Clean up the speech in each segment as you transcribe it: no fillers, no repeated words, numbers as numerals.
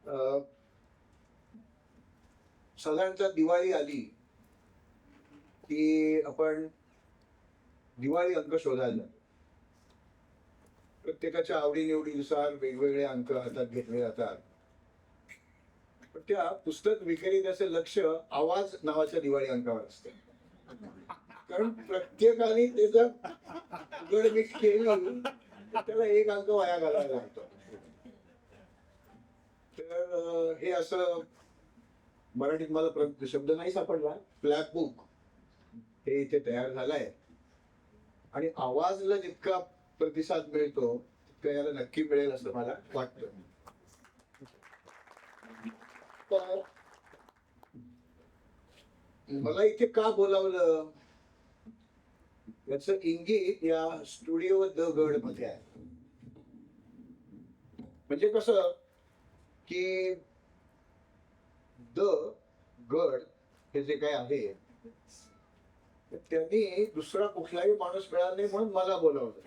अ, साधारणतः दिवाळी आली की आपण दिवाळी अंक शोधायला जातो. प्रत्येकाच्या आवडीनिवडीनुसार वेगवेगळे अंक हातात घेतले जातात. पण त्या पुस्तक विक्रेत्याचे लक्ष आवाज नावाच्या दिवाळी अंकावर असते. कारण प्रत्येकाने त्याचा उघडमीठ केली तर त्याला एक अंक वाया घालावा लागतो. तर हे असं मराठीत मला शब्द नाही सापडला, फ्लॅग बुक हे इथे तयार झालंय आणि आवाजला जितका प्रतिसाद मिळतो तितका याला नक्की मिळेल असं मला वाटतं. तर मला इथे का बोलावलं याच इंगित या स्टुडिओ द गड मध्ये आहे. म्हणजे कसं की द गड हे जे काय आहे त्यांनी दुसरा कुठलाही माणूस मिळाला नाही म्हणून मला बोलावलं.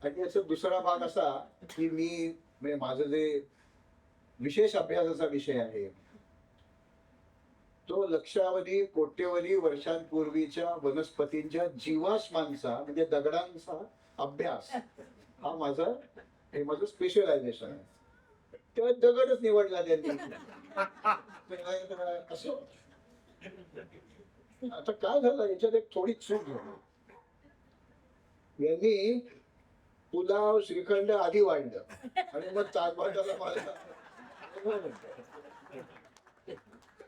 आणि याचा दुसरा भाग असा की मी म्हणजे माझं जे विशेष अभ्यासाचा विषय आहे तो लक्षावधी कोट्यवधी वर्षांपूर्वीच्या वनस्पतींच्या जीवाश्मांचा म्हणजे दगडांचा अभ्यास हा माझं स्पेशलायझेशन आहे. तेव्हा दगडच निवडला त्यांनी. असं आता काय झालं याच्यात एक थोडी चूक झाली. यांनी पुलाव श्रीखंड आधी वाढलं आणि मग ताजमहालाला मारलं.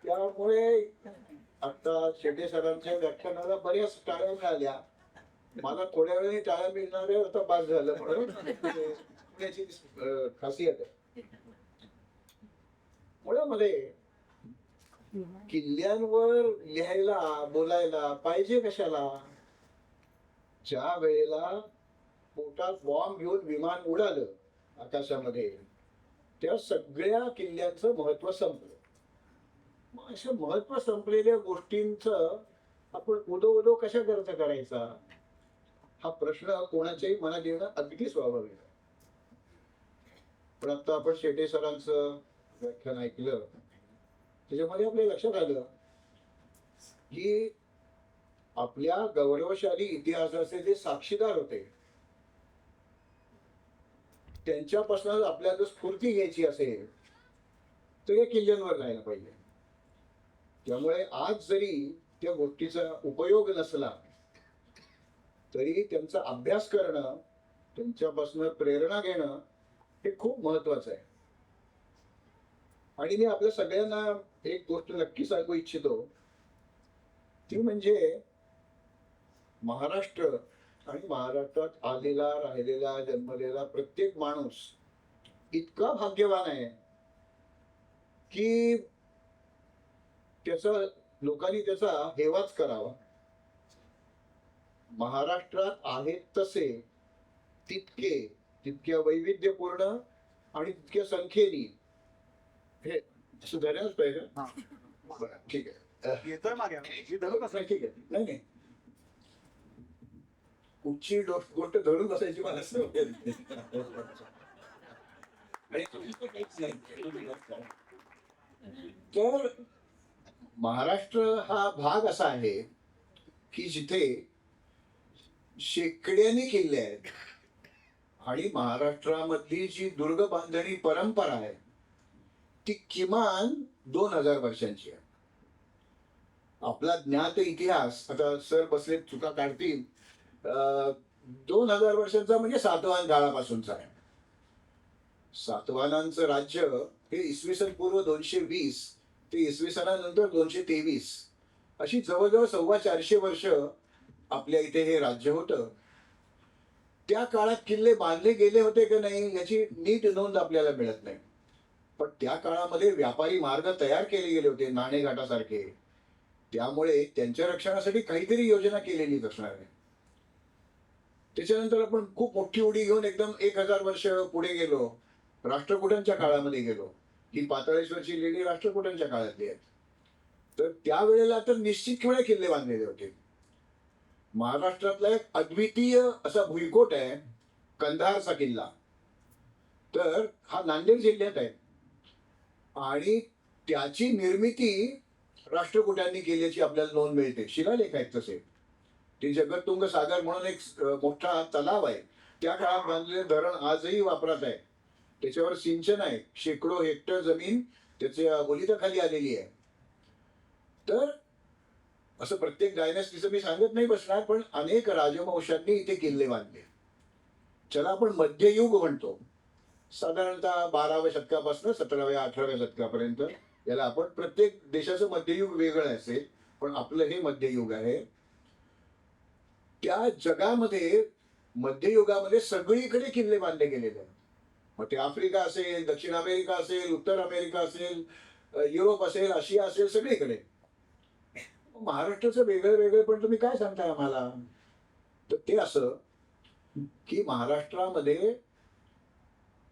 त्यामुळे आता शेटे सरांच्या व्याख्यानाला बऱ्याच टाळ्या मिळाल्या. मला थोड्या वेळाने टाळ्या मिळणार आहे आता बाद झालं म्हणून पुण्याची खासियत आहे. मुळामध्ये किल्ल्यांवर लिहायला बोलायला पाहिजे कशाला? ज्या वेळेला पोटात बॉम्ब घेऊन विमान उडालं आकाशामध्ये त्या सगळ्या किल्ल्यांचं महत्व संपलं. मग अशा महत्व संपलेल्या गोष्टींचं आपण उदो उदो कशा करता करायचा हा प्रश्न कोणाच्याही मनात येणं अगदी स्वाभाविक आहे. पण आता आपण शेटे सरांचं व्याख्यान ऐकलं त्याच्यामध्ये आपल्या लक्षात आलं की आपल्या गौरवशाली इतिहासाचे जे साक्षीदार होते त्यांच्यापासून आपल्याला जर स्फूर्ती घ्यायची असेल तर या किल्ल्यांवर जायला पाहिजे. त्यामुळे आज जरी त्या गोष्टीचा उपयोग नसला तरी त्यांचा अभ्यास करणं त्यांच्यापासून प्रेरणा घेणं हे खूप महत्वाचं आहे. आणि मी आपल्या सगळ्यांना एक गोष्ट नक्की सांगू इच्छितो ती म्हणजे महाराष्ट्र आणि महाराष्ट्रात आलेला राहिलेला जन्मलेला प्रत्येक माणूस इतका भाग्यवान आहे की लोकांनी त्याचा हेवाच करावा. महाराष्ट्रात आहेत तसे तितक्या वैविध्यपूर्ण आणि तितक्या संख्येने हे सुधारायलाच पाहिजे. ठीक आहे येतोय मागे मी धरू कसं ठीक आहे. नाही कुठची गोष्ट धरून बसायची मला सवय तर महाराष्ट्र हा भाग असा आहे की जिथे शेकड्याने किल्ले आहेत आणि महाराष्ट्रामधली जी दुर्ग बांधणी परंपरा आहे ती किमान 2000 वर्षांची आहे. आपला ज्ञात इतिहास आता सर बसले चुका काढतील 2000 वर्षांचा म्हणजे सातवाहन काळापासूनचा आहे. सातवाहनांचं राज्य हे इसवी सन पूर्व 220 ते इसवी सनानंतर 223 अशी जवळजवळ 450 वर्ष आपल्या इथे हे राज्य होतं. त्या काळात किल्ले बांधले गेले होते की नाही याची नीट नोंद आपल्याला मिळत नाही. पण त्या काळामध्ये व्यापारी मार्ग तयार केले गेले होते नाणेघाटासारखे. त्यामुळे त्यांच्या रक्षणासाठी काहीतरी योजना केलेली असणार आहे. त्याच्यानंतर आपण खूप मोठी उडी घेऊन एकदम 1000 वर्ष पुढे गेलो, राष्ट्रकुटांच्या काळामध्ये गेलो. ही पाताळेश्वरची लेणी राष्ट्रकुटांच्या काळातली आहेत. तर त्यावेळेला तर निश्चित वेळा किल्ले बांधलेले होते. महाराष्ट्रातला एक अद्वितीय असा भुईकोट आहे कंधारचा किल्ला. तर हा नांदेड जिल्ह्यात आहे आणि त्याची निर्मिती राष्ट्रकुटांनी केल्याची आपल्याला नोंद मिळते. शिलालेख आहेत तसे. ते जगतुंग सागर म्हणून एक मोठा तलाव आहे. त्या काळात बांधलेले धरण आजही वापरात आहे. त्याच्यावर सिंचन आहे. शेकडो हेक्टर जमीन त्याच्या ओलिताखाली आलेली आहे. तर असं प्रत्येक डायनेस्टीचं मी सांगत नाही बसणार, पण अनेक राजवंशांनी इथे किल्ले बांधले. ज्याला आपण मध्ययुग म्हणतो. साधारणतः 12व्या शतकापासून 17व्या 18व्या शतकापर्यंत याला आपण, प्रत्येक देशाचं मध्ययुग वेगळं असेल, पण आपलं हे मध्ययुग आहे. त्या जगामध्ये मध्ययुगामध्ये सगळीकडे किल्ले बांधले गेलेले आहेत. मग ते आफ्रिका असेल, दक्षिण अमेरिका असेल, उत्तर अमेरिका असेल, युरोप असेल, आशिया असेल, सगळीकडे. महाराष्ट्राचं वेगळं वेगळं पण तुम्ही काय सांगताय आम्हाला? तर ते असं की महाराष्ट्रामध्ये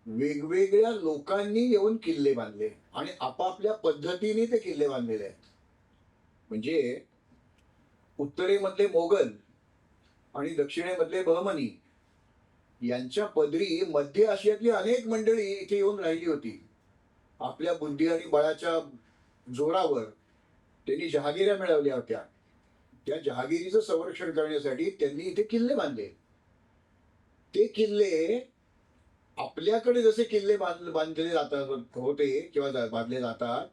वेगवेगळ्या लोकांनी येऊन किल्ले बांधले आणि आपापल्या पद्धतीने ते किल्ले बांधलेले आहेत. म्हणजे उत्तरेमधले मोगल आणि दक्षिणेमधले बहमनी यांच्या पदरी मध्य आशियातली अनेक मंडळी इथे येऊन राहिली होती. आपल्या बुद्धी आणि बळाच्या जोरावर त्यांनी जहागिऱ्या मिळवल्या होत्या. त्या जहागिरीचं संरक्षण करण्यासाठी त्यांनी इथे किल्ले बांधले. ते किल्ले आपल्याकडे जसे किल्ले बांधले जातात होते किंवा बांधले जातात,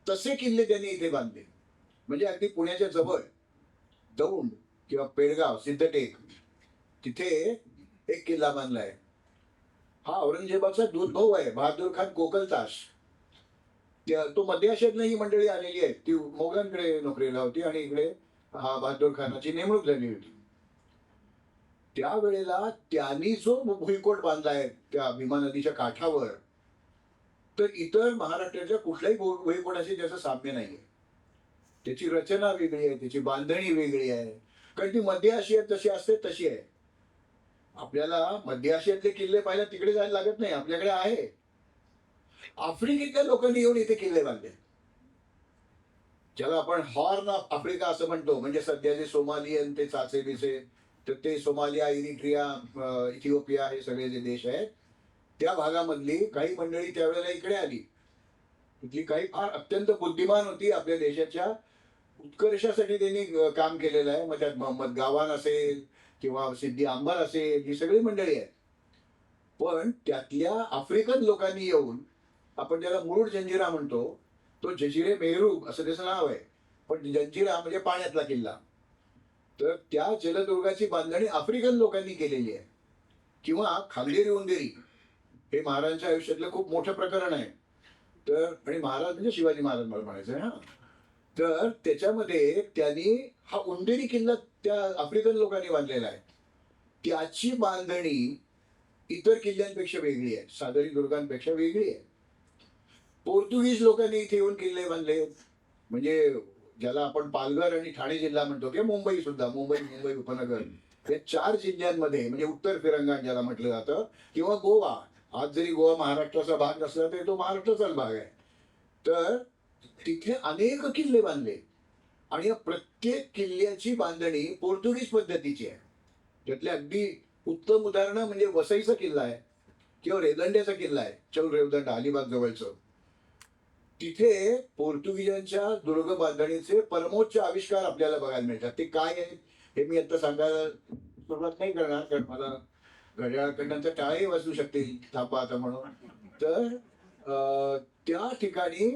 तसे किल्ले त्यांनी इथे बांधले. म्हणजे अगदी पुण्याच्या जवळ दौंड किंवा पेडगाव, सिद्धटेक, तिथे एक किल्ला बांधलाय. हा औरंगजेबाचा दूध भाऊ आहे, बहादूर खान कोकलताश. तो मध्य आशियातनं ही मंडळी आलेली आहे. ती मोगलांकडे नोकरीला होती आणि इकडे हा बहादूर खानाची नेमणूक झाली होती. त्यावेळेला त्यांनी जो भुईकोट बांधलाय त्या भीमा नदीच्या काठावर, तर इतर महाराष्ट्राच्या कुठल्याही भुईकोटाशी त्याचं साम्य नाहीये. त्याची रचना वेगळी आहे, त्याची बांधणी वेगळी आहे. कारण ती मध्य आशियात जशी असते तशी आहे. आपल्याला मध्य आशियातले किल्ले पाहायला तिकडे जायला लागत नाही, आपल्याकडे आहे. आफ्रिकेतल्या लोकांनी येऊन इथे किल्ले बांधले, ज्याला आपण हॉर्न ऑफ आफ्रिका असं म्हणतो. म्हणजे सध्याचे सोमालियन ते चाचे बिसे, तर ते सोमालिया, इरिट्रिया, इथिओपिया हे सगळे जे देश आहेत, त्या भागामधली काही मंडळी त्यावेळेला इकडे आली. इथली काही फार अत्यंत बुद्धिमान होती. आपल्या देशाच्या उत्कर्षासाठी त्यांनी काम केलेलं आहे. मग त्यात मोहम्मद गावान असेल किंवा सिद्धी अंबर असेल, ही सगळी मंडळी आहेत. पण त्यातल्या आफ्रिकन लोकांनी येऊन, आपण ज्याला मुरुड जंजिरा म्हणतो, तो जजिरे मेहरू असं त्याचं नाव आहे, पण जंजिरा म्हणजे पाण्यातला किल्ला. तर त्या जलदुर्गाची बांधणी आफ्रिकन लोकांनी केलेली आहे. किंवा खांदेरी उंदेरी हे महाराजांच्या आयुष्यातलं खूप मोठं प्रकरण आहे. तर आणि महाराज म्हणजे शिवाजी महाराज मला म्हणायचं आहे. हा, तर त्याच्यामध्ये त्यांनी हा उंदेरी किल्ला त्या आफ्रिकन लोकांनी बांधलेला आहे. त्याची बांधणी इतर किल्ल्यांपेक्षा वेगळी आहे, सागरी दुर्गांपेक्षा वेगळी आहे. पोर्तुगीज लोकांनी इथे येऊन किल्ले बांधले. म्हणजे ज्याला आपण पालघर आणि ठाणे जिल्हा म्हणतो, किंवा मुंबई सुद्धा, मुंबई उपनगर, या 4 जिल्ह्यांमध्ये, म्हणजे उत्तर फिरंगाण ज्याला म्हटलं जातं, किंवा गोवा. आज जरी गोवा महाराष्ट्राचा भाग नसला तरी तो महाराष्ट्राचाच भाग आहे. तर तिथे अनेक किल्ले बांधले आणि या प्रत्येक किल्ल्याची बांधणी पोर्तुगीज पद्धतीची आहे. त्यातले अगदी उत्तम उदाहरण म्हणजे वसईचा किल्ला आहे किंवा रेवदंड्याचा किल्ला आहे, चौल रेवदंड, अलिबाग जवळचं. तिथे पोर्तुगीजांच्या दुर्ग बांधणीचे परमोच्च आविष्कार आपल्याला बघायला मिळतात. ते काय आहे हे मी आता सांगायला सुरुवात नाही करणार, कारण मला घड्याळाकडनं टाळही वाजू शकतील, थांबा आता म्हणून. तर त्या ठिकाणी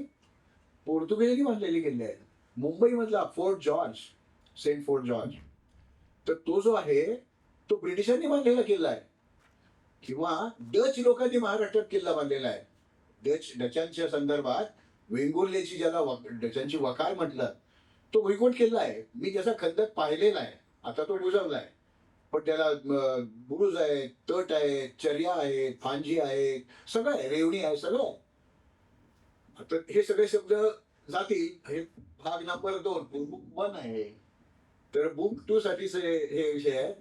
पोर्तुगीजांनी बांधलेले किल्ले आहेत. मुंबईमधला fort George, saint fort George, तर तो जो आहे तो ब्रिटिशांनी बांधलेला किल्ला आहे. किंवा डच लोकांनी महाराष्ट्रात किल्ला बांधलेला आहे. डचांच्या संदर्भात वेंगुर्लेची, ज्याला डचांची वकार म्हटलं, तो भुईकोट किल्ला आहे. मी त्याचा खंदक पाहिलेला आहे, आता तो बुजवलाय. पण त्याला बुरुज आहे, तट आहे, चर्या आहेत, फांजी आहेत, सगळं आहे, रेवणी आहे, सगळं. आता हे सगळे शब्द जातील. हे भाग नंबर 2 बुक 1 आहे. तर बुक 2 साठी हे विषय आहे,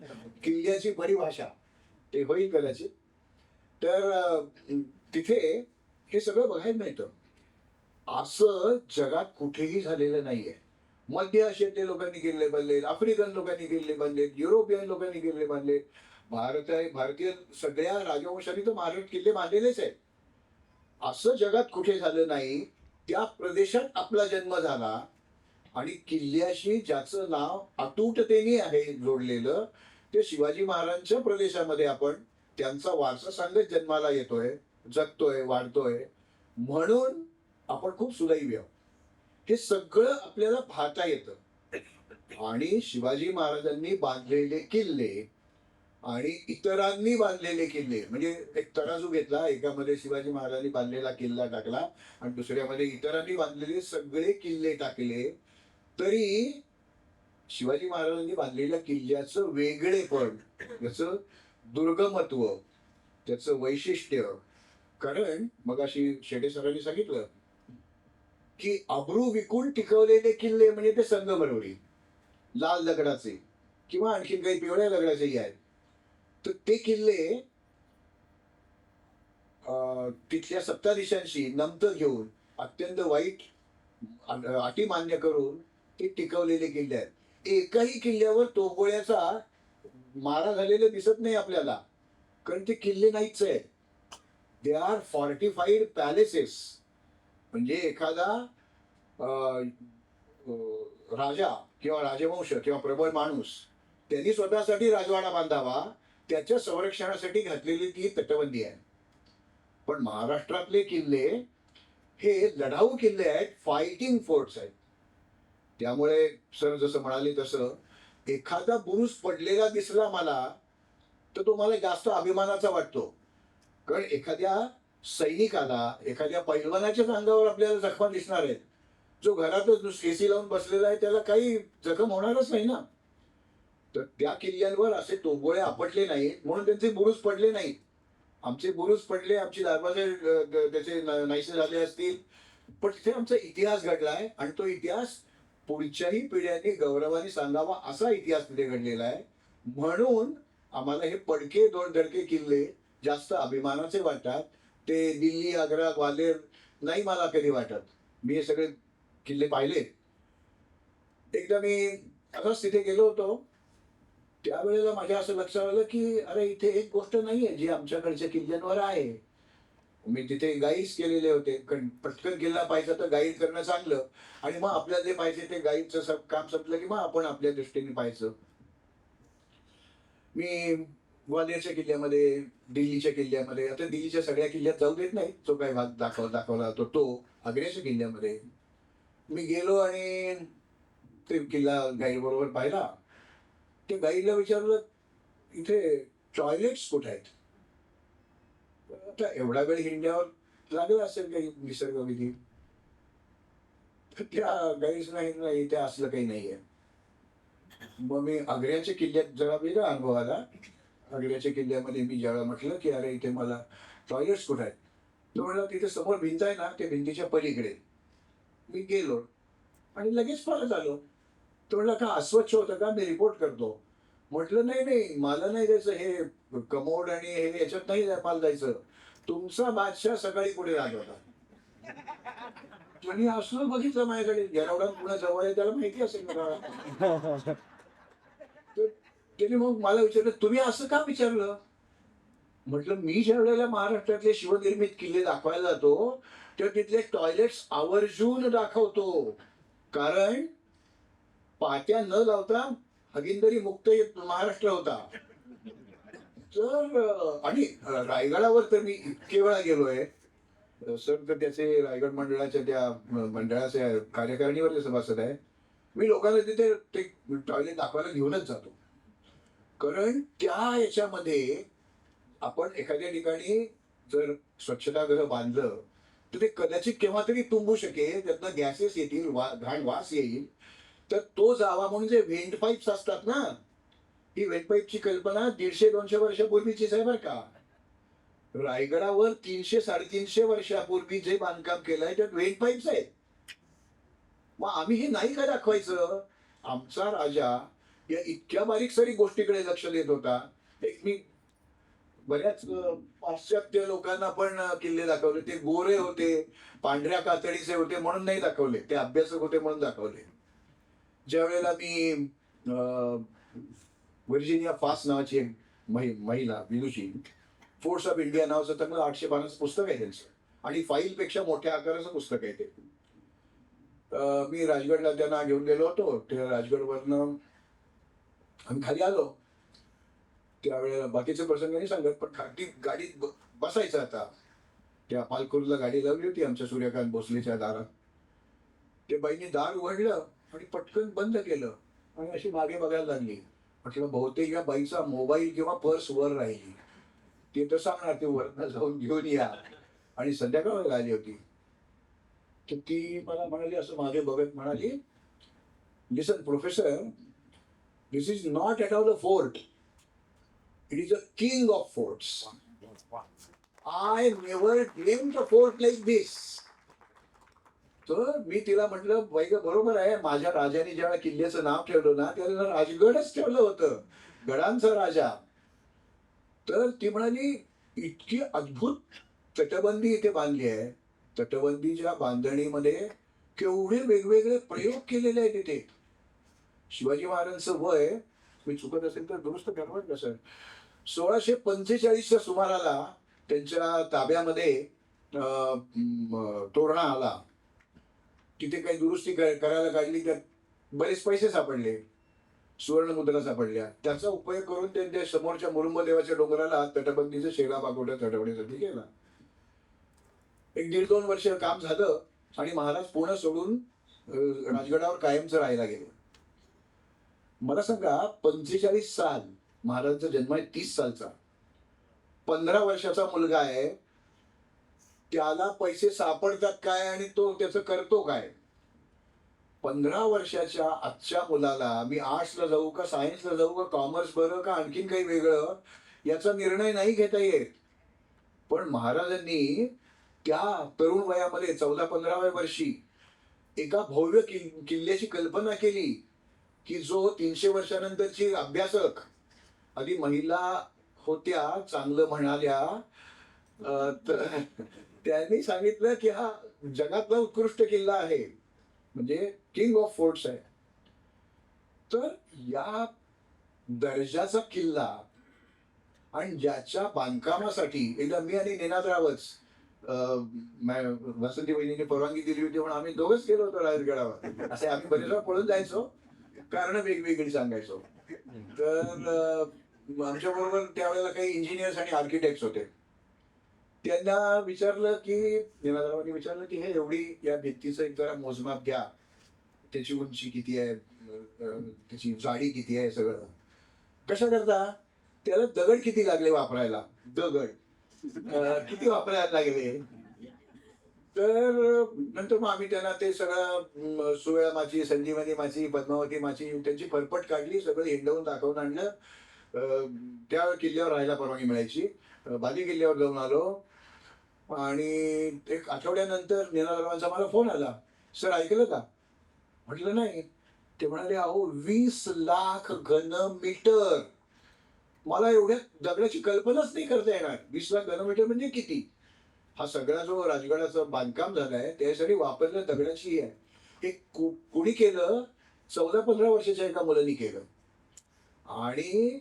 किल्ल्याची परिभाषा. ते होईल कदाचित. तर तिथे हे सगळं बघायला मिळतं. असं जगात कुठेही झालेलं नाहीये. मध्य आशियातल्या लोकांनी किल्ले बांधले, आफ्रिकन लोकांनी किल्ले बांधले, युरोपियन लोकांनी किल्ले बांधले. भारतीय सगळ्या राजवंशांनी तर महाराष्ट्र किल्ले बांधलेलेच आहेत. असं जगात कुठे झालं नाही. त्या प्रदेशात आपला जन्म झाला आणि किल्ल्याशी ज्याचं नाव अतूटतेने आहे जोडलेलं, ते शिवाजी महाराजांच्या प्रदेशामध्ये आपण त्यांचा वारसा सांगत जन्माला येतोय, जगतोय, वाढतोय. म्हणून आपण खूप सुदैवी आहोत. हे सगळं आपल्याला पाहता येतं. आणि शिवाजी महाराजांनी बांधलेले किल्ले आणि इतरांनी बांधलेले किल्ले, म्हणजे एक तराजू घेतला, एकामध्ये शिवाजी महाराजांनी बांधलेला किल्ला टाकला आणि दुसऱ्यामध्ये इतरांनी बांधलेले सगळे किल्ले टाकले, तरी शिवाजी महाराजांनी बांधलेल्या किल्ल्याचं वेगळेपण, त्याचं दुर्गमत्व, त्याचं वैशिष्ट्य. कारण मगाशी शेटे सरांनी सांगितलं की अब्रू विकून टिकवलेले किल्ले म्हणजे ते संगमरवरी लाल दगडाचे किंवा आणखीन काही पिवळ्या दगडाचेही आहेत. तर ते किल्ले तिथल्या सत्ताधीशांशी नमतं घेऊन अत्यंत वाईट अटी मान्य करून ते टिकवलेले किल्ले आहेत. एकाही किल्ल्यावर तोफगोळ्याचा मारा झालेला दिसत नाही आपल्याला, कारण ते किल्ले नाहीच आहे. They are fortified palaces. म्हणजे एखादा राजा किंवा राजवंश किंवा प्रबळ माणूस त्यांनी स्वतःसाठी राजवाडा बांधावा, त्याच्या संरक्षणासाठी घातलेली ती तटबंदी आहे. पण महाराष्ट्रातले किल्ले हे लढाऊ किल्ले आहेत, फायटिंग फोर्ट्स आहेत. त्यामुळे सर जसं म्हणाले तसं एखादा बुरुज पडलेला दिसला मला तर तो मला जास्त अभिमानाचा वाटतो. कारण एखाद्या सैनिकाला, एखाद्या पैलवानाच्याच अंगावर आपल्याला जखमा दिसणार आहेत. जो घरातच एसी लावून बसलेला आहे त्याला काही जखम होणारच नाही ना. तर त्या किल्ल्यांवर असे तोफगोळे आपटले नाहीत म्हणून त्यांचे बुरुज पडले नाहीत. आमचे बुरुज पडले, आमची दरवाजे त्याचे नाहीसे झाले असतील, पण तिथे आमचा इतिहास घडलाय आणि तो इतिहास पुढच्याही पिढ्यांनी गौरवाने सांगावा असा इतिहास तिथे घडलेला आहे. म्हणून आम्हाला हे पडके दोन धडके किल्ले जास्त अभिमानाचे वाटतात. ते दिल्ली, आग्रा, ग्वाल्हेर नाही मला कधी वाटत. मी हे सगळे किल्ले पाहिले. एकदा मी असंच तिथे गेलो होतो, त्यावेळेला माझ्या असं लक्षात आलं की अरे इथे एक गोष्ट नाहीये जी आमच्याकडच्या किल्ल्यांवर आहे. मी तिथे गाईड्स केलेले होते, कारण पटकन किल्ला पाहिजे तर गाईड करणं चांगलं आणि मग आपल्याला जे पाहिजे ते गाईडचं काम संपलं की मग आपण आपल्या दृष्टीने पाहायचं. मी ग्वाल्हेरच्या किल्ल्यामध्ये, दिल्लीच्या किल्ल्यामध्ये, आता दिल्लीच्या सगळ्या किल्ल्यात जाऊ देत नाही, जो काही भाग दाखवला जातो तो आग्र्याच्या किल्ल्यामध्ये मी गेलो आणि ते किल्ला गाईड बरोबर पाहिला. ते गाईडला विचारलं इथे टॉयलेट्स कुठे आहेत. आता एवढा वेळ हिंड्यावर लागला असेल काही निसर्गविधी. तर त्या गाईड्स नाही ते असलं काही नाहीये. मग मी आग्र्याच्या किल्ल्यात जरा वेगळा अनुभव आला. आग्र्याच्या किल्ल्यामध्ये मी ज्यावेळेला म्हटलं की अरे इथे मला टॉयलेट्स कुठे आहेत, तो म्हणला तिथे समोर भिंत आहे ना, त्या भिंतीच्या पलीकडे. मी गेलो आणि लगेच परत आलो. तो म्हणला का अस्वच्छ होतं का, मी रिपोर्ट करतो. म्हटलं नाही नाही, मला नाही जायचं, हे कमोड आणि हे याच्यात नाही मला जायचं. तुमचा बादशाह सकाळी पुढे राहत होता. आणि असं बघितलं माझ्याकडे, येरवडा पुन्हा जवळ आहे, त्याला माहिती असेल मला. तर त्याने मग मला विचारलं तुम्ही असं का विचारलं. म्हटलं मी ज्या वेळेला महाराष्ट्रातले शिवनिर्मित किल्ले दाखवायला जातो तेव्हा तिथले टॉयलेट्स आवर्जून दाखवतो. कारण पाट्या न लावता हगिंदरी मुक्त महाराष्ट्र होता. तर आणि रायगडावर तर मी इतके वेळा गेलोय सर, तर त्याचे रायगड मंडळाच्या त्या मंडळाच्या कार्यकारिणीवर सभासद आहे. मी लोकांना तिथे ते टॉयलेट दाखवायला घेऊनच जातो. कारण त्या याच्यामध्ये आपण एखाद्या ठिकाणी जर स्वच्छतागृह बांधलं तर ते कदाचित केव्हा तरी तुंबू शकेल, त्यातनं गॅसेस येतील, घाण वास येईल. तर तो जावा म्हणून जे व्हेंट पाईप्स असतात ना, ही व्हेंट पाईपची कल्पना 150-200 वर्षापूर्वीचीच आहे बरं का. रायगडावर 300-350 वर्षापूर्वी जे बांधकाम केलंय त्यात व्हेंट पाईप्स आहेत. मग आम्ही हे नाही का दाखवायचं. आमचा राजा या इतक्या बारीक सारी गोष्टीकडे लक्ष देत होता. एक मी बऱ्याच पाश्चात्य लोकांना पण किल्ले दाखवले. ते गोरे होते, पांढऱ्या कातडीचे होते म्हणून नाही दाखवले, ते अभ्यासक होते म्हणून दाखवले. ज्या वेळेला मी व्हर्जिनिया फास नावाची एक महिला विदुषी. फोर्स ऑफ इंडिया नावाचं चांगलं 800 पानाचं पुस्तक आहे त्यांचं आणि फाईलपेक्षा मोठ्या आकाराचं पुस्तक आहे ते. मी राजगडला त्यांना घेऊन गेलो होतो. त्या राजगडवरनं आम्ही खाली आलो. त्यावेळेला बाकीचे प्रसंग नाही सांगत, पण खाली गाडीत बसायचं आता. त्या पालखुर्दला गाडी लावली होती आमच्या सूर्यकांत भोसलेच्या दारात. ते बाईने दार उघडलं आणि पटकन बंद केलं आणि अशी मागे बघायला लागली. म्हटलं बहुतेक या बाईचा मोबाईल किंवा पर्स वर राहिली. ते तर सांगणार ते वरनं जाऊन घेऊन या. आणि संध्याकाळ आली होती. तर ती मला म्हणाली, असं मागे बघत म्हणाली, listen professor, this is not at all a fort, it is a king of forts. I never dreamed a fort like this. तर मी तिला म्हटलं, बाई ग बरोबर आहे, माझ्या राजाने ज्यावेळेला किल्ल्याचं नाव ठेवलं ना त्याला राजगडच ठेवलं होतं, गडांचा राजा. तर ती म्हणाली, इतकी अद्भुत तटबंदी इथे बांधली आहे. तटबंदीच्या बांधणीमध्ये केवढे वेगवेगळे प्रयोग केलेले आहेत इथे. शिवाजी महाराजांचं वय, मी चुकत असेल तर दुरुस्त करा कसं, 1645च्या सुमाराला त्यांच्या ताब्यामध्ये तोरणा आला. तिथे काही दुरुस्ती करायला काढली, त्यात बरेच पैसे सापडले, सुवर्णमुद्रा सापडल्या. त्याचा उपयोग करून त्यांच्या समोरच्या मुरुंबदेवाच्या डोंगराला तटबंदीचा शेला पागोटा चढवण्यासाठी केला. 1-1.5-2 वर्ष काम झालं आणि महाराज पुणे सोडून राजगडावर कायमचं राहायला गेले. मला सांगा, 45 साल, महाराजांचा जन्म आहे 30 सालचा, 15 वर्षाचा मुलगा आहे, त्याला पैसे सापडतात काय आणि तो त्याचं करतो काय? 15 वर्षाच्या आजच्या मुलाला मी आर्ट्सला जाऊ का, सायन्सला जाऊ का, कॉमर्स बरं का आणखीन काही वेगळं, याचा निर्णय नाही घेता येत. पण महाराजांनी त्या तरुण वयामध्ये 14-15व्या वर्षी एका भव्य किल्ल्याची कल्पना केली की जो 300 वर्षानंतरची अभ्यासक, आधी महिला होत्या चांगलं म्हणाल्या, तर त्यांनी सांगितलं की हा जगातला उत्कृष्ट किल्ला आहे, म्हणजे किंग ऑफ फोर्ट्स आहे. तर या दर्जाचा किल्ला आणि ज्याच्या बांधकामासाठी एकदा मी आणि निनादरावच, वासंती वहिनीने परवानगी दिली होती म्हणून आम्ही दोघंच गेलो होतो राजगडावर. असे आम्ही बरेच वेळा पळून जायचो, कारण वेगवेगळी सांगायचो. तर आमच्या बरोबर त्यावेळेला काही इंजिनियर्स आणि आर्किटेक्ट्स होते. त्यांना विचारलं की, निनादरावांनी विचारलं की, हे एवढी या भित्तीचं एक जरा मोजमाप घ्या, त्याची उंची किती आहे, त्याची जाडी किती आहे, सगळं कशा करता, त्याला दगड किती लागले वापरायला, दगड किती वापरायला लागले. तर नंतर मग आम्ही त्यांना ते सगळं सुवेळा माची, संजीवनी माची, पद्मावती माची, त्यांची फरफट काढली, सगळं हिंडवून दाखवून आणलं. त्या किल्ल्यावर राहायला परवानगी मिळायची. बाली किल्ल्यावर जाऊन आलो आणि एक आठवड्यानंतर निनादरावांचा मला फोन आला, सर ऐकलं का? म्हटलं नाही. ते म्हणाले, अहो 20 लाख घन मीटर. मला एवढ्या दगडाची कल्पनाच नाही करता येणार. 20 लाख घनमीटर म्हणजे किती? हा सगळा जो राजगडाचं बांधकाम झालंय त्यासाठी वापरलेल्या दगडाची आहे. हे कुणी केलं? 14-15 वर्षाच्या एका मुलांनी केलं. आणि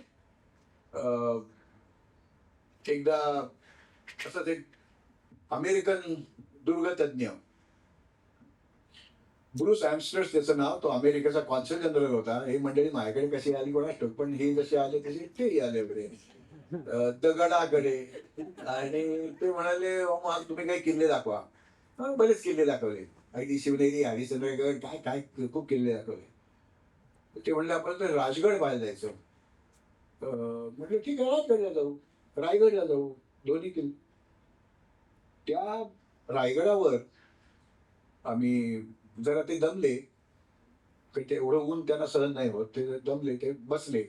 एकदा असं ते अमेरिकन दुर्गतज्ञ ब्रूस ॲम्स्टर्स त्याचं नाव, तो अमेरिकेचा कॉन्सल जनरल होता. हे मंडळी माझ्याकडे कशी आली कोणास ठाऊक, पण हे जसे आले तसे तेही आले वगैरे दगडाकडे. आणि ते म्हणाले, मग तुम्ही काही किल्ले दाखवा. बरेच किल्ले दाखवले, अगदी शिवनेरी, हरिश्चंद्रगड, काय काय खूप किल्ले दाखवले. ते म्हणले आपण तर राजगड पाहायला जायचं. म्हटलं ठीक आहे, राजगडला जाऊ, रायगडला जाऊ, दोन्ही किल्ले. त्या रायगडावर आम्ही जरा ते दमले, ते एवढं ऊन त्यांना सहन नाही होत, ते दमले, ते बसले.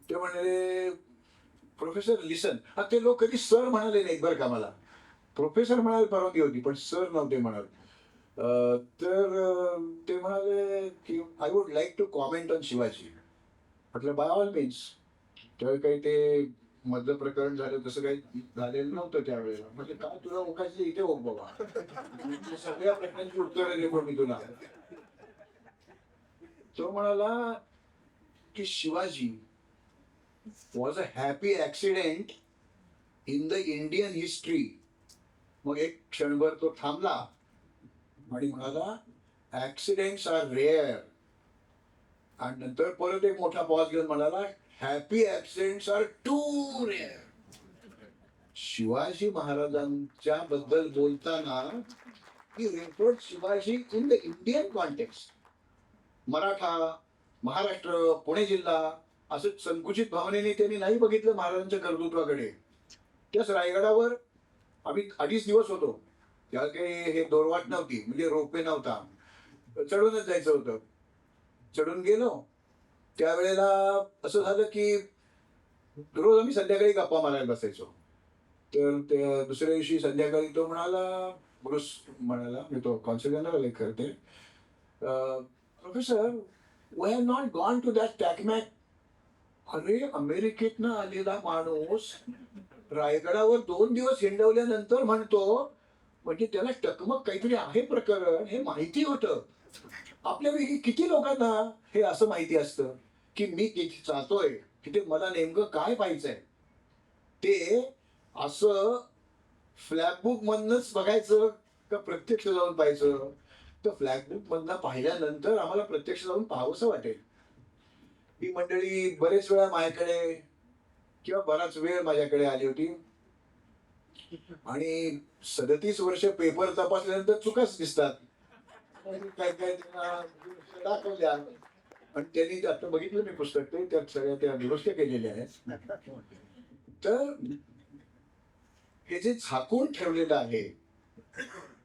ते म्हणाले, प्रोफेसर लिसन. हा, ते लोक कधी सर म्हणाले नाहीत बरं का मला. प्रोफेसर म्हणायला परवानगी होती, पण सर नव्हते म्हणाल. तर ते म्हणाले की I would like to comment on Shivaji. म्हटलं बाय ऑल मीन्स. त्यावेळी काही ते मधलं प्रकरण झालं तसं काही झालेलं नव्हतं त्यावेळेला. म्हणजे काय तुला ओळखायचं इथे हो बाबा, सगळ्या प्रश्नांची उत्तरं दे पण मी तुला. तो म्हणाला की Shivaji was a happy accident in the Indian history. मग एक क्षणभर तो थांबला आणि म्हणाला ऍक्सिडेंट्स आर रेअर. आणि नंतर परत एक मोठा पॉज घेऊन म्हणाला happy accidents are too rare. Shivaji महाराजांच्या बद्दल बोलताना he referred Shivaji in the Indian context. Maratha, Maharashtra, Pune जिल्हा असं संकुचित भावनेने त्यांनी नाही बघितलं महाराजांच्या कर्तृत्वाकडे. त्याच रायगडावर आम्ही 2.5 दिवस होतो. त्याला काही हे दोरवाट नव्हती, म्हणजे रोपवे नव्हता, चढूनच जायचं होतं. चढून गेलो त्यावेळेला असं झालं की रोज आम्ही संध्याकाळी गप्पा मारायला बसायचो. तर त्या दुसऱ्या दिवशी संध्याकाळी तो म्हणाला, ब्रुस म्हणाला, मी तो कॉन्सिडर लेखक ते, professor we have not gone to that tackmack. अरे अमेरिकेतनं आलेला माणूस रायगडावर 2 दिवस हिंडवल्यानंतर म्हणतो, म्हणजे त्याला टकमक काहीतरी आहे प्रकरण हे माहिती होतं. आपल्यापैकी किती लोकांना हे असं माहिती असतं की मी तिथे जातोय, तिथे मला नेमकं काय पाहिजंय ते असं फ्लॅगबुक मधनच बघायचं का प्रत्यक्ष जाऊन पाहायचं. तर फ्लॅगबुक मधनं पाहिल्यानंतर आम्हाला प्रत्यक्ष जाऊन पाहावंसं वाटेल. ही मंडळी बरेच वेळा माझ्याकडे किंवा बराच वेळ माझ्याकडे आली होती आणि 37 वर्ष पेपर तपासल्यानंतर चुकाच दिसतात. काय काय त्यांना दाखवल्या आणि त्यांनी आता बघितलं मी पुस्तक ते त्यात सगळ्या त्या दुरुस्त्या केलेल्या आहेत. तर हे जे झाकून ठेवलेलं आहे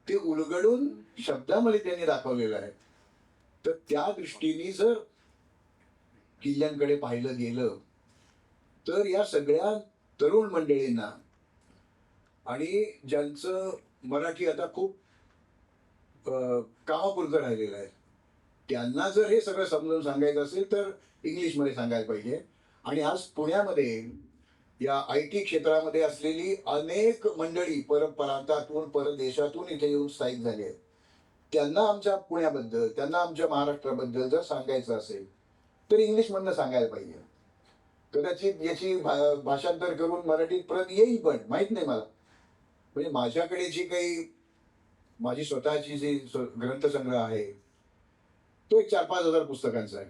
ते उलगडून शब्दामध्ये त्यांनी दाखवलेलं आहे. तर त्या दृष्टीने जर किल्ल्यांकडे पाहिलं गेलं तर या सगळ्या तरुण मंडळींना आणि ज्यांचं मराठी आता खूप कामापुरतं राहिलेलं आहे त्यांना जर हे सगळं समजून सांगायचं असेल तर इंग्लिशमध्ये सांगायला पाहिजे. आणि आज पुण्यामध्ये या IT क्षेत्रामध्ये असलेली अनेक मंडळी परप्रांतातून परदेशातून इथे येऊन स्थायिक झाली आहेत. त्यांना आमच्या पुण्याबद्दल, त्यांना आमच्या महाराष्ट्राबद्दल जर सांगायचं असेल तर इंग्लिशमधनं सांगायला पाहिजे. कदाचित याची भाषांतर करून मराठीत प्रत येईल पण माहित नाही मला. म्हणजे माझ्याकडे जी काही माझी स्वतःची जी ग्रंथसंग्रह आहे तो एक 4-5 हजार पुस्तकांचा आहे.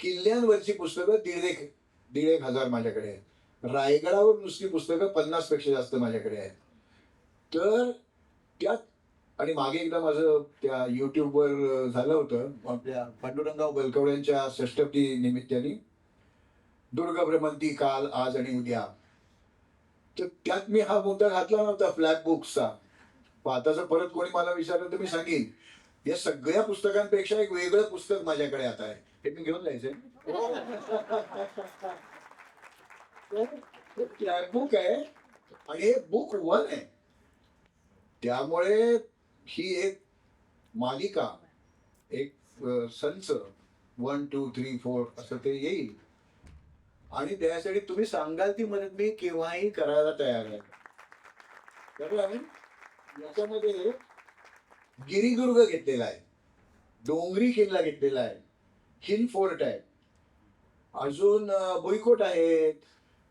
किल्ल्यांवरची पुस्तकं दीड एक हजार माझ्याकडे आहेत. रायगडावर नुसती पुस्तकं 50 पेक्षा जास्त माझ्याकडे आहेत. तर त्यात आणि मागे एकदा माझं त्या युट्यूबवर झालं होतं आपल्या पांडुरंगराव बलकवड्यांच्या षष्टपदी निमित्ताने दुर्ग भ्रमंती काल आज आणि उद्या. तर त्यात मी हा मुद्दा घातला नव्हता फ्लॅग बुक्सचा. आता जर परत कोणी मला विचारलं तर मी सांगेन या सगळ्या पुस्तकांपेक्षा एक वेगळं पुस्तक माझ्याकडे आता आहे, हे मी घेऊन जायचंय. फ्लॅग बुक आहे आणि हे बुक 1 आहे. त्यामुळे ही एक मालिका, एक संच 1 2 3 4 असं ते येईल आणि त्यासाठी तुम्ही सांगाल ती मदत मी केव्हाही करायला तयार आहे. बरोबर. याच्यामध्ये गिरिदुर्ग घेतलेला आहे, डोंगरी किल्ला घेतलेला आहे, हिल फोर्ट आहे, अजून भुईकोट आहेत,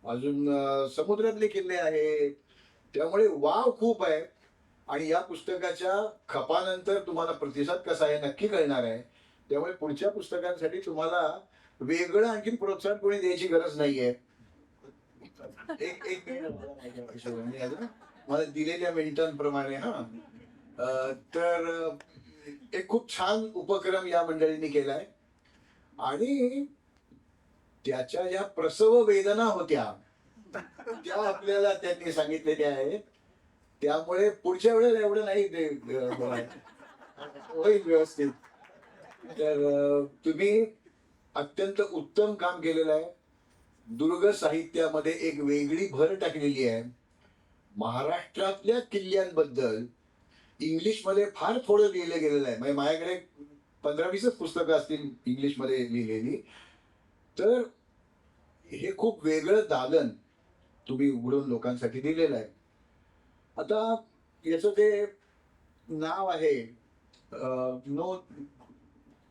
अजून समुद्रातले किल्ले आहेत. त्यामुळे वाव खूप आहे. आणि या पुस्तकाच्या खपानंतर तुम्हाला प्रतिसाद कसा आहे नक्की कळणार आहे. त्यामुळे पुढच्या पुस्तकांसाठी तुम्हाला वेगळं आणखी प्रोत्साहन कोणी द्यायची गरज नाहीये. एक एक मला दिलेल्या मिनिटांप्रमाणे तर एक खूप छान उपक्रम या मंडळींनी केलाय आणि त्याच्या ज्या प्रसव वेदना होत्या त्या आपल्याला त्यांनी सांगितलेल्या आहेत. त्यामुळे पुढच्या वेळेला एवढं नाही ते होईल व्यवस्थित. तर तुम्ही अत्यंत उत्तम काम केलेलं आहे. दुर्ग साहित्यामध्ये एक वेगळी भर टाकलेली आहे. महाराष्ट्रातल्या किल्ल्यांबद्दल इंग्लिशमध्ये फार थोडं लिहिलं गेलेलं आहे. म्हणजे माझ्याकडे 15-20 पुस्तकं असतील इंग्लिशमध्ये लिहिलेली. तर हे खूप वेगळं दालन तुम्ही उघडून लोकांसाठी दिलेलं आहे. आता याचं ते नाव आहे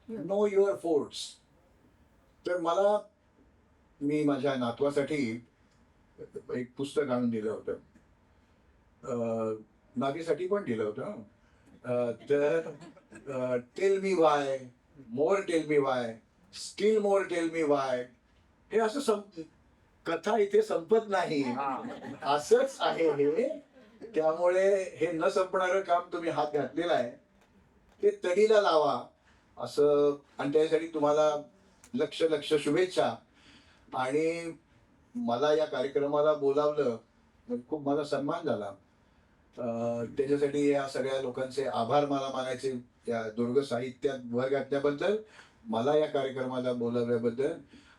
नो युअर फोर्ट्स. तर मला मी माझ्या नातवासाठी एक पुस्तक आणून दिलं होतं. नातीसाठी पण दिलं होतं. तर टेल मी वाय, मोर टेल मी वाय, स्टील मोर टेल मी वाय, हे असं कथा इथे संपत नाही. असंच आहे हे. त्यामुळे हे न संपणारं काम तुम्ही हात घातलेला आहे, ते तडीला लावा असं. आणि त्यासाठी तुम्हाला लक्ष लक्ष शुभेच्छा. आणि मला या कार्यक्रमाला बोलावलं म्हणजे खूप माझा सन्मान झाला. त्याच्यासाठी या सगळ्या लोकांचे आभार मला मानायचे. या दुर्ग साहित्यात भर घातल्याबद्दल, मला या कार्यक्रमाला बोलावल्याबद्दल,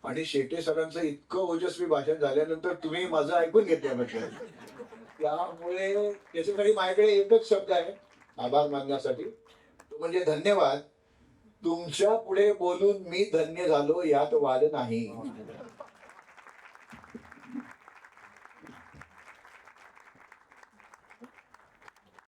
आणि शेटे सरांचं इतकं ओजस्वी भाषण झाल्यानंतर तुम्ही माझं ऐकून घेतल्याबद्दल. त्यामुळे त्याच्यासाठी माझ्याकडे एकच शब्द आहे आभार मानण्यासाठी, तो म्हणजे धन्यवाद. तुमच्या पुढे बोलून मी धन्य झालो यात वाद नाही.